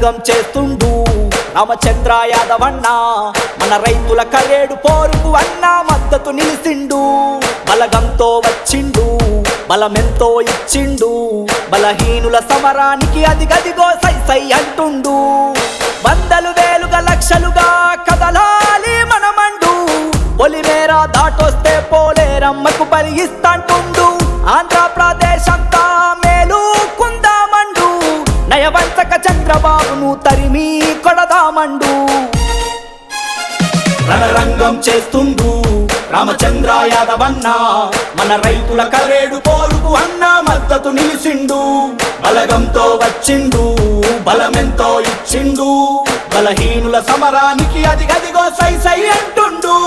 రణరంగం చేస్తుండు రామచంద్ర యాదవ్ అన్న మన రైతుల కరేడు పోరుకు అన్న మద్దతు నిలిసిండు బలగంతో వచ్చిండు బలమెంతో ఇచ్చిండు బలహీనుల సమరానికి అదిగదిగో సై సై అంటుండు వందలు వేలుగా లక్షలుగా కదలాలి మనమండు పొలిమేర దాటొస్తే పోలేరమ్మకు బలి ఇస్తాంటుండు ఆంధ్రప్రదేశ్ అంతా మేలు కుందామండు నయవంతక చంద్రబాబును తరిమి కొడదామండు రణరంగం చేస్తుండు రామచంద్ర యాదవ్ అన్న మన రైతుల కరేడు పోరుకు అన్న మద్దతు నిలిసిండు బలగంతో వచ్చిండు బలమెంతో ఇచ్చిండు బలహీనుల సమరానికి అదిగదిగో సై సై అంటుండు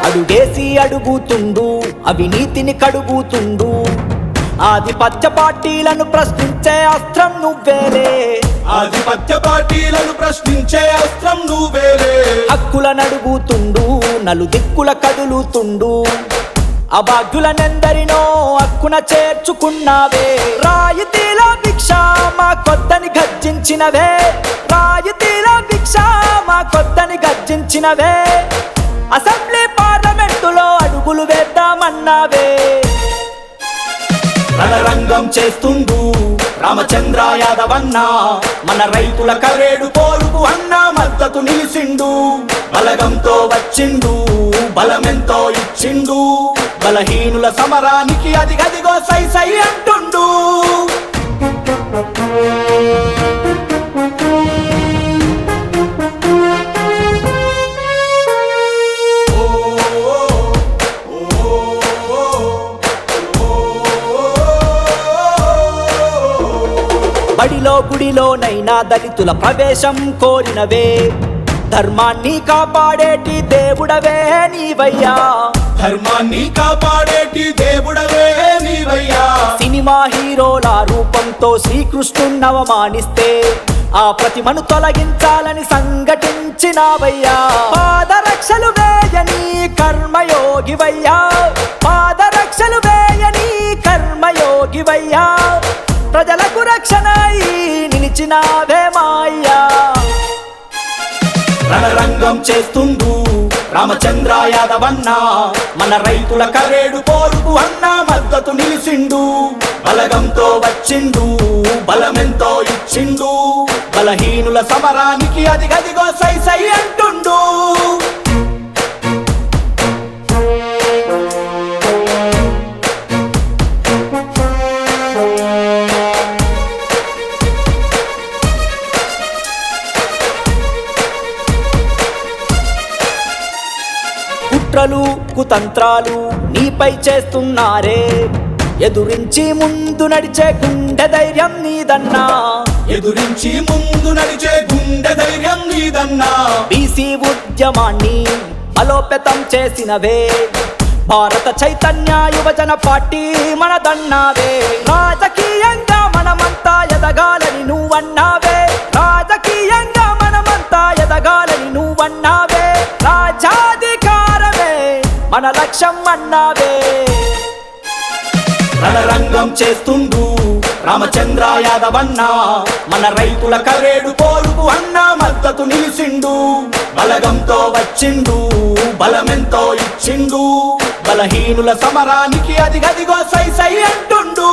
అడుగేసి అడుగుతుండు అవినీతిని కడుగుతుండు ఆధిపత్య పార్టీలను ప్రశ్నించే అస్త్రం నువ్వేలే ఆధిపత్య పార్టీలను ప్రశ్నించే అస్త్రం నువ్వేలే హక్కులను అడుగుతుండు నలుదిక్కుల కదులుతుండు అభాగ్యులనెందరినో హక్కున చేర్చుకున్నావే రాయితీల భిక్ష మా కొద్దని గర్జించినవే రాయితీల భిక్ష మా కొద్దని గర్జించినవే అసెంబ్లీ పార్లమెంటులో అడుగులు వేద్దామన్నావే రణరంగం చేస్తుండు రామచంద్ర యాదవ్ అన్న మన రైతుల కరేడు పోరుకు అన్న మద్దతు నిలిసిండు బలగంతో వచ్చిండు బలమెంతో ఇచ్చిండు బలహీనుల సమరానికి అదిగదిగో సై సై అంటుండు బడిలో గుడిలోనైనా దళితుల ప్రవేశం కోరినవే ధర్మాన్ని కాపాడేటి దేవుడవే నీవయ్యా ధర్మాన్ని కాపాడేటి దేవుడవే నీవయ్యా సినిమా హీరోల రూపంతో శ్రీకృష్ణుని అవమానిస్తే ఆ ప్రతిమను తొలగించాలని సంఘటించినావయ్యా పాదరక్షలు వేయని కర్మయోగివయ్యా పాదరక్షలు వేయని కర్మయోగివయ్యా ప్రజలకు రక్షణై నిలిచినావే మాయ్యా రణరంగం చేస్తుండు రామచంద్ర యాదవ్ అన్న మన రైతుల కరేడు పోరుకు అన్న మద్దతు నిలిసిండు బలగంతో వచ్చిండు బలమెంతో ఇచ్చిండు బలహీనుల సమరానికి అదిగదిగో సై సై అంటుండు కుట్రలు కుతంత్రాలు నీపై చేస్తున్నారే ఎదురించి ముందు నడిచే గుండె ధైర్యం నీదన్నా ఎదురించి ముందు నడిచే గుండె ధైర్యం నీదన్నా బీసీ ఉద్యమాన్ని బలోపేతం చేసినవే భారత చైతన్య యువజన పార్టీ మనదన్నావే రాజకీయంగా మనమంతా ఎదగాలని నువ్వన్నావే రాజకీయంగా మనమంతా ఎదగాలని నువ్వన్నావే రాజ్యాధికారమే మన లక్ష్యం అన్నావే రణరంగం చేస్తుండు రామచంద్ర యాదవ్ అన్న మన రైతుల కరేడు పోరుకు అన్న మద్దతు నిలిసిండు బలగంతో వచ్చిండు బలమెంతో ఇచ్చిండు బలహీనుల సమరానికి అదిగదిగో సై సై అంటుండు